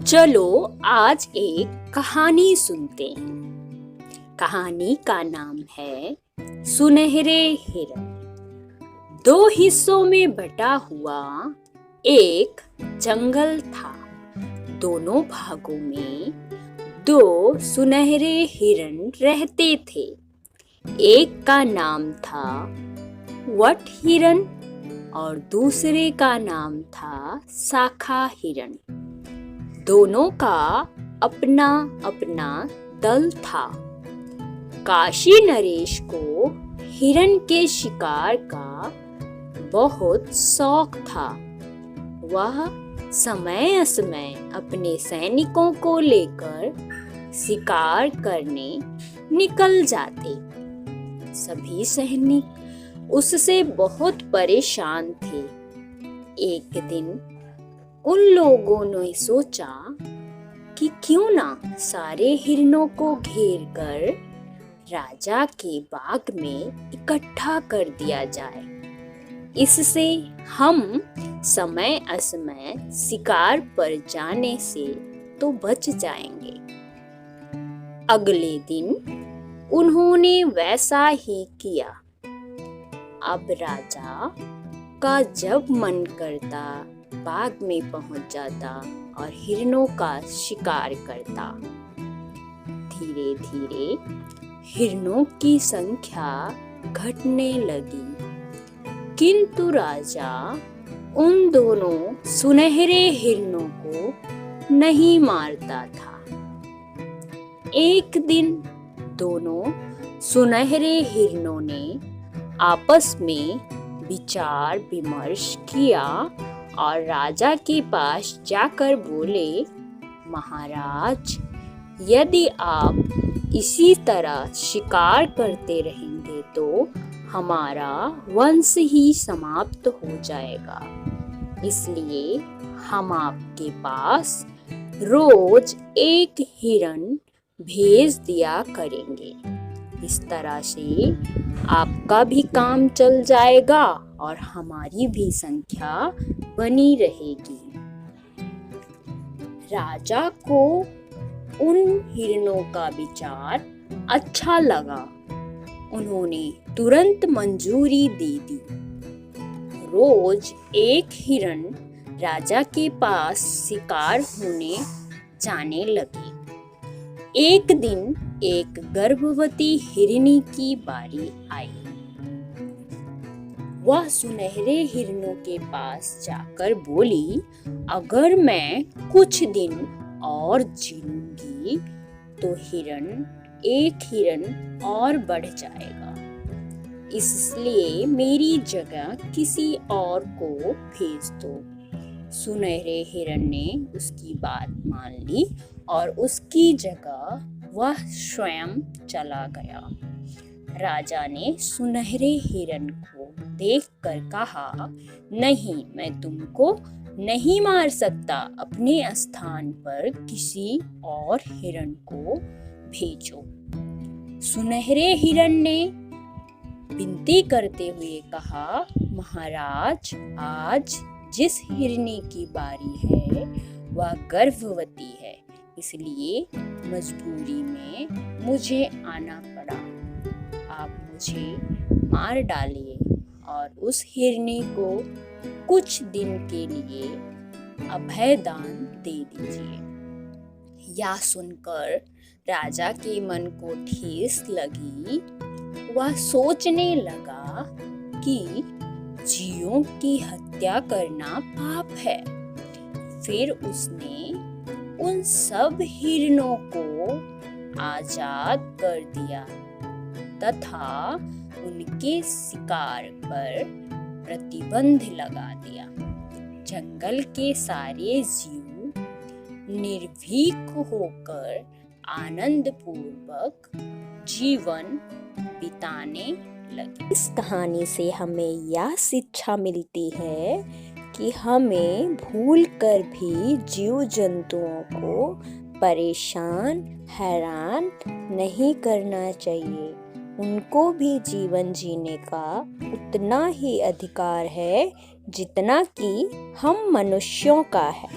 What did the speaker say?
चलो आज एक कहानी सुनते हैं। कहानी का नाम है सुनहरे हिरन। दो हिस्सों में बटा हुआ एक जंगल था। दोनों भागों में दो सुनहरे हिरन रहते थे। एक का नाम था वट हिरन और दूसरे का नाम था शाखा हिरन। दोनों का अपना अपना दल था। काशी नरेश को हिरन के शिकार का बहुत शौक था। वह समय असमय अपने सैनिकों को लेकर शिकार करने निकल जाते। सभी सैनिक उससे बहुत परेशान थे। एक दिन उन लोगों ने सोचा कि क्यों ना सारे हिरणों को घेर कर राजा के बाग में इकट्ठा कर दिया जाए। इससे हम समय असमय शिकार पर जाने से तो बच जाएंगे। अगले दिन उन्होंने वैसा ही किया। अब राजा का जब मन करता बाग में पहुंच जाता और हिरणों का शिकार करता। धीरे धीरे हिरणों की संख्या घटने लगी, किंतु राजा उन दोनों सुनहरे हिरणों को नहीं मारता था। एक दिन दोनों सुनहरे हिरणों ने आपस में विचार विमर्श किया और राजा के पास जाकर बोले, महाराज, यदि आप इसी तरह शिकार करते रहेंगे तो हमारा वंश ही समाप्त हो जाएगा। इसलिए हम आपके पास रोज एक हिरन भेज दिया करेंगे। इस तरह से आपका भी काम चल जाएगा और हमारी भी संख्या बनी रहेगी। राजा को उन हिरणों का विचार अच्छा लगा। उन्होंने तुरंत मंजूरी दे दी। रोज एक हिरन राजा के पास शिकार होने जाने लगे। एक दिन एक गर्भवती हिरनी की बारी आई। वह सुनहरे हिरणों के पास जाकर बोली, अगर मैं कुछ दिन और जीऊंगी तो एक हिरन और बढ़ जाएगा। इसलिए मेरी जगह किसी और को भेज दो। सुनहरे हिरन ने उसकी बात मान ली और उसकी जगह वह स्वयं चला गया। राजा ने सुनहरे हिरन को देखकर कहा, नहीं, मैं तुमको नहीं मार सकता। अपने स्थान पर किसी और हिरन को भेजो। सुनहरे हिरन ने विनती करते हुए कहा, महाराज, आज जिस हिरनी की बारी है वह गर्भवती है, इसलिए मजबूरी में मुझे आना पड़ा। आप मुझे मार डालिए और उस हिरनी को कुछ दिन के लिए अभय दान दे दीजिए। यह सुनकर राजा के मन को ठेस लगी। वह सोचने लगा कि जीवों की हत्या करना पाप है। फिर उसने उन सब हिरणों को आजाद कर दिया तथा उनके शिकार पर प्रतिबंध लगा दिया। जंगल के सारे जीव निर्भीक होकर आनंद पूर्वक जीवन बिताने लगे। इस कहानी से हमें यह शिक्षा मिलती है कि हमें भूल कर भी जीव जंतुओं को परेशान, हैरान नहीं करना चाहिए। उनको भी जीवन जीने का उतना ही अधिकार है जितना कि हम मनुष्यों का है।